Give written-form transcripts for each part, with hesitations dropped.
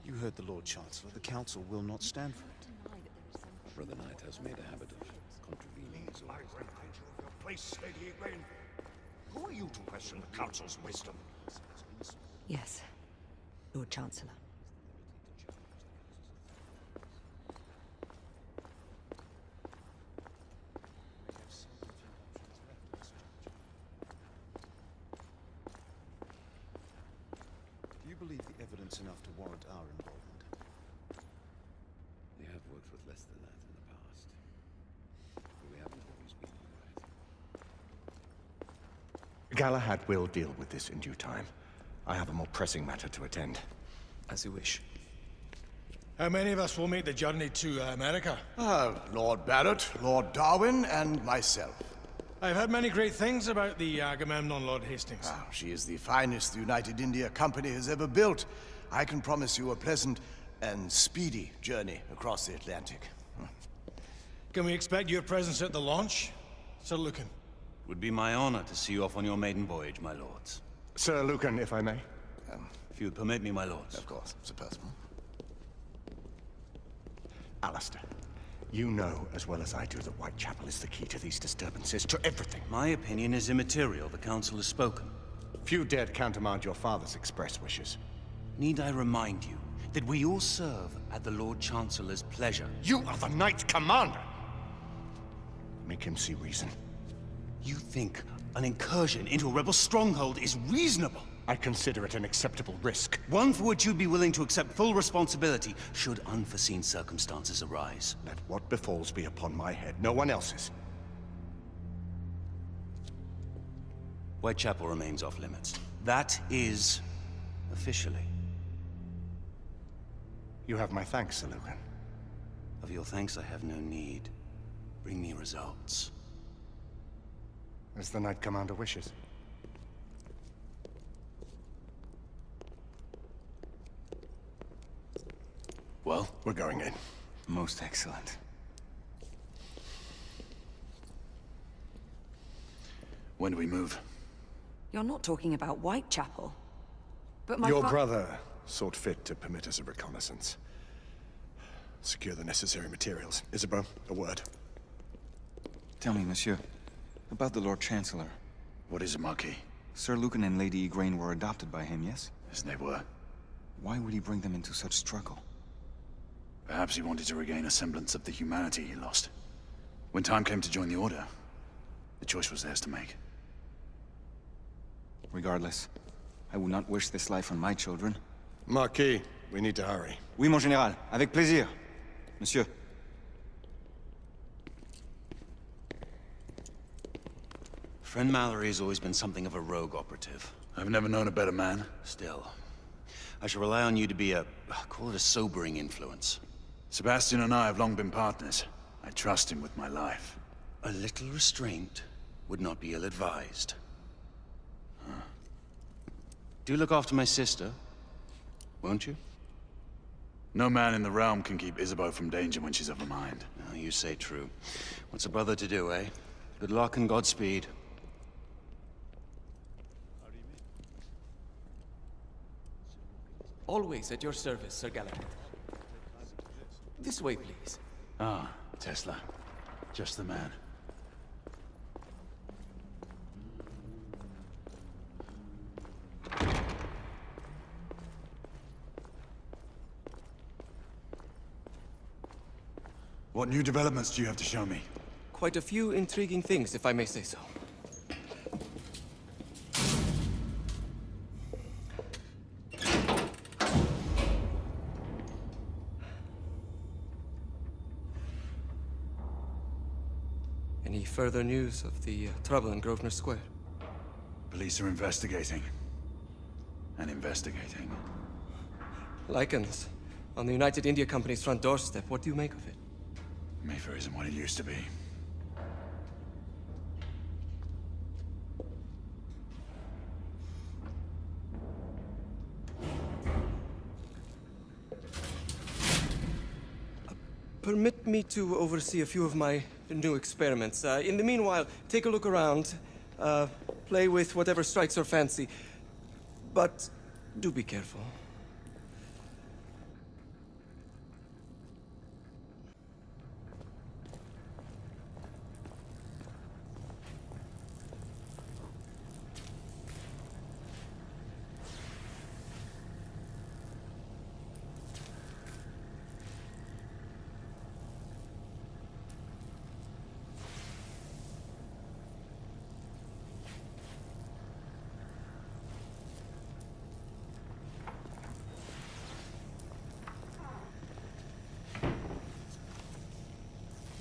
You heard the Lord Chancellor. The Council will not stand for it. Brother Knight has made a habit of contravening his orders. Your place, Lady Egwene. Who are you to question the Council's wisdom? Yes, Lord Chancellor. Do you believe the evidence enough to warrant our involvement? We have worked with less than that in the past. But we haven't always been right. Galahad will deal with this in due time. I have a more pressing matter to attend. As you wish. How many of us will make the journey to America? Lord Barrett, Lord Darwin, and myself. I've heard many great things about the Agamemnon, Lord Hastings. She is the finest the United India Company has ever built. I can promise you a pleasant and speedy journey across the Atlantic. Can we expect your presence at the launch? Sir Lucan. Would be my honor to see you off on your maiden voyage, my lords. Sir Lucan, if I may. If you would permit me, my lords. Of course, Sir Percival. Alistair, you know as well as I do that Whitechapel is the key to these disturbances, to everything. My opinion is immaterial. The Council has spoken. Few dared countermand your father's express wishes. Need I remind you that we all serve at the Lord Chancellor's pleasure? You are the Knight Commander! Make him see reason. You think an incursion into a rebel stronghold is reasonable? I consider it an acceptable risk. One for which you'd be willing to accept full responsibility should unforeseen circumstances arise. Let what befalls be upon my head, no one else's. Whitechapel remains off limits. That is officially. You have my thanks, Sir Lucan. Of your thanks I have no need. Bring me results. As the Knight Commander wishes. Well, we're going in. Most excellent. When do we move? You're not talking about Whitechapel. But my Your brother sought fit to permit us a reconnaissance. Secure the necessary materials. Isabeau, a word. Tell me, monsieur, about the Lord Chancellor. What is it, Marquis? Sir Lucan and Lady Egwene were adopted by him, yes? Yes, they were. Why would he bring them into such struggle? Perhaps he wanted to regain a semblance of the humanity he lost. When time came to join the Order, the choice was theirs to make. Regardless, I would not wish this life on my children. Marquis, we need to hurry. Oui, mon général. Avec plaisir. Monsieur. Friend Mallory has always been something of a rogue operative. I've never known a better man. Still, I shall rely on you to be call it a sobering influence. Sebastian and I have long been partners. I trust him with my life. A little restraint would not be ill-advised. Do look after my sister, won't you? No man in the realm can keep Isabeau from danger when she's of a mind. Oh, you say true. What's a brother to do, eh? Good luck and Godspeed. Always at your service, Sir Galahad. This way, please. Ah, Tesla. Just the man. What new developments do you have to show me? Quite a few intriguing things, if I may say so. Any further news of the trouble in Grosvenor Square? Police are investigating. And investigating. Lycans, on the United India Company's front doorstep. What do you make of it? Mayfair isn't what it used to be. Permit me to oversee a few of my new experiments. In the meanwhile, take a look around. Play with whatever strikes your fancy. But Do be careful.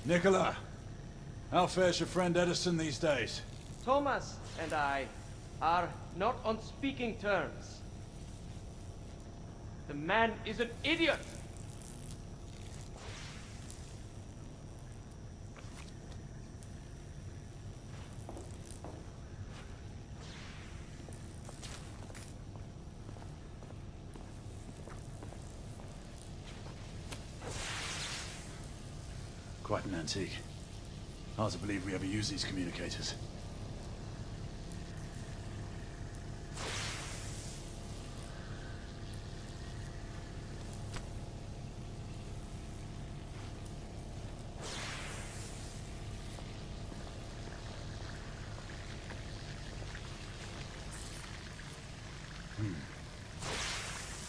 Nicola, how fares your friend Edison these days? Thomas and I are not on speaking terms. The man is an idiot! Quite an antique. Hard to believe we ever use these communicators.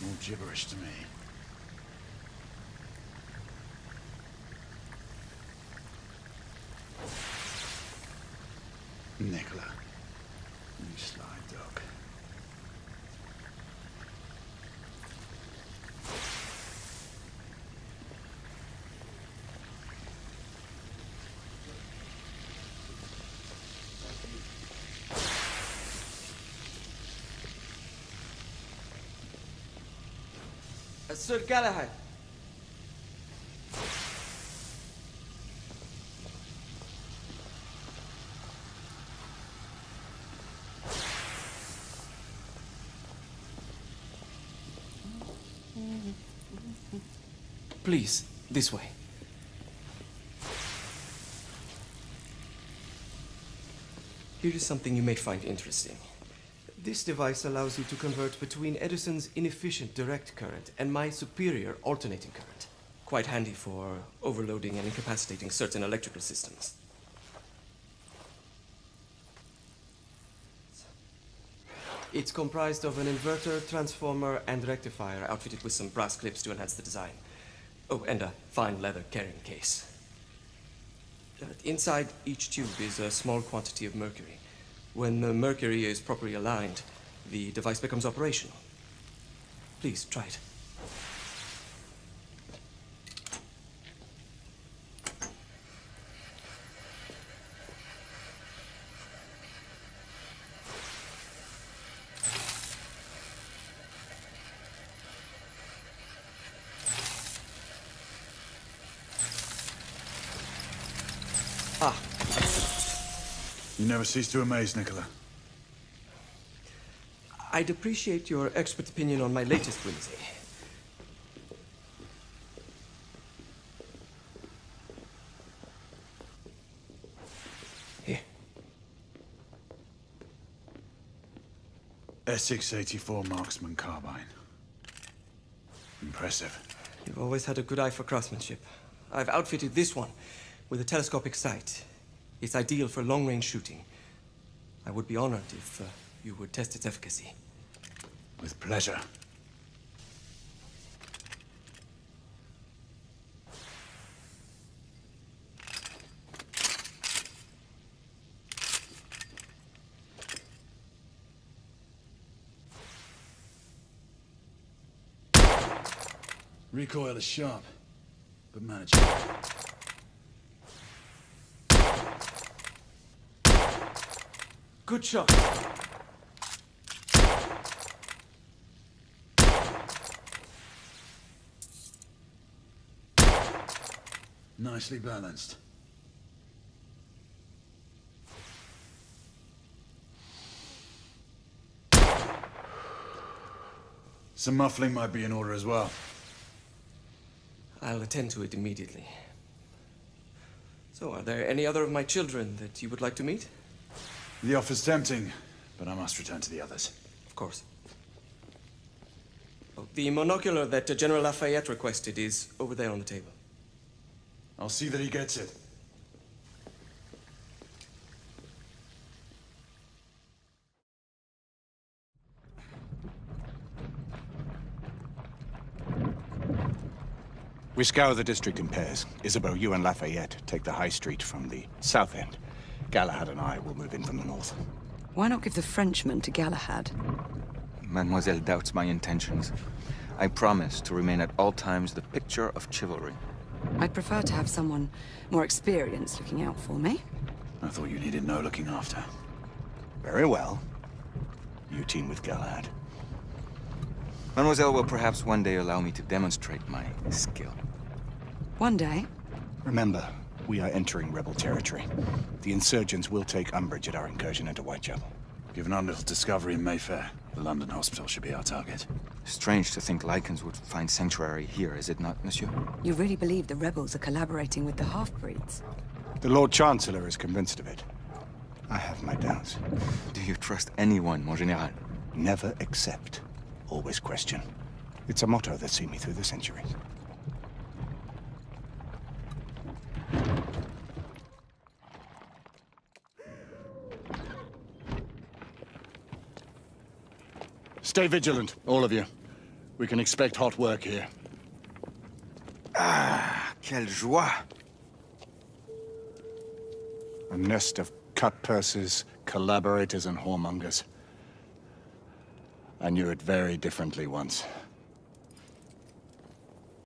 More gibberish to me. Nicola, you sly dog. Sir Galahad. Please, this way. Here is something you may find interesting. This device allows you to convert between Edison's inefficient direct current and my superior alternating current. Quite handy for overloading and incapacitating certain electrical systems. It's comprised of an inverter, transformer, and rectifier outfitted with some brass clips to enhance the design. Oh, and a fine leather carrying case. Inside each tube is a small quantity of mercury. When the mercury is properly aligned, the device becomes operational. Please, try it. You never cease to amaze, Nicola. I'd appreciate your expert opinion on my latest whimsy. Here. Essex 84 Marksman Carbine. Impressive. You've always had a good eye for craftsmanship. I've outfitted this one with a telescopic sight. It's ideal for long-range shooting. I would be honored if you would test its efficacy. With pleasure. Recoil is sharp, but manageable. Good shot. Nicely balanced. Some muffling might be in order as well. I'll attend to it immediately. So, are there any other of my children that you would like to meet? The offer's tempting, but I must return to the others. Of course. The monocular that General Lafayette requested is over there on the table. I'll see that he gets it. We scour the district in pairs. Isabeau, you and Lafayette take the high street from the south end. Galahad and I will move in from the north. Why not give the Frenchman to Galahad? Mademoiselle doubts my intentions. I promise to remain at all times the picture of chivalry. I'd prefer to have someone more experienced looking out for me. I thought you needed no looking after. Very well. You team with Galahad. Mademoiselle will perhaps one day allow me to demonstrate my skill. One day. Remember, we are entering rebel territory. The insurgents will take umbrage at our incursion into Whitechapel. Given our little discovery in Mayfair, the London hospital should be our target. Strange to think Lycans would find sanctuary here, is it not, monsieur? You really believe the rebels are collaborating with the half-breeds? The Lord Chancellor is convinced of it. I have my doubts. Do you trust anyone, mon général? Never accept. Always question. It's a motto that's seen me through the centuries. Stay vigilant, all of you. We can expect hot work here. Ah, quelle joie! A nest of cut-purses, collaborators, and whoremongers. I knew it very differently once.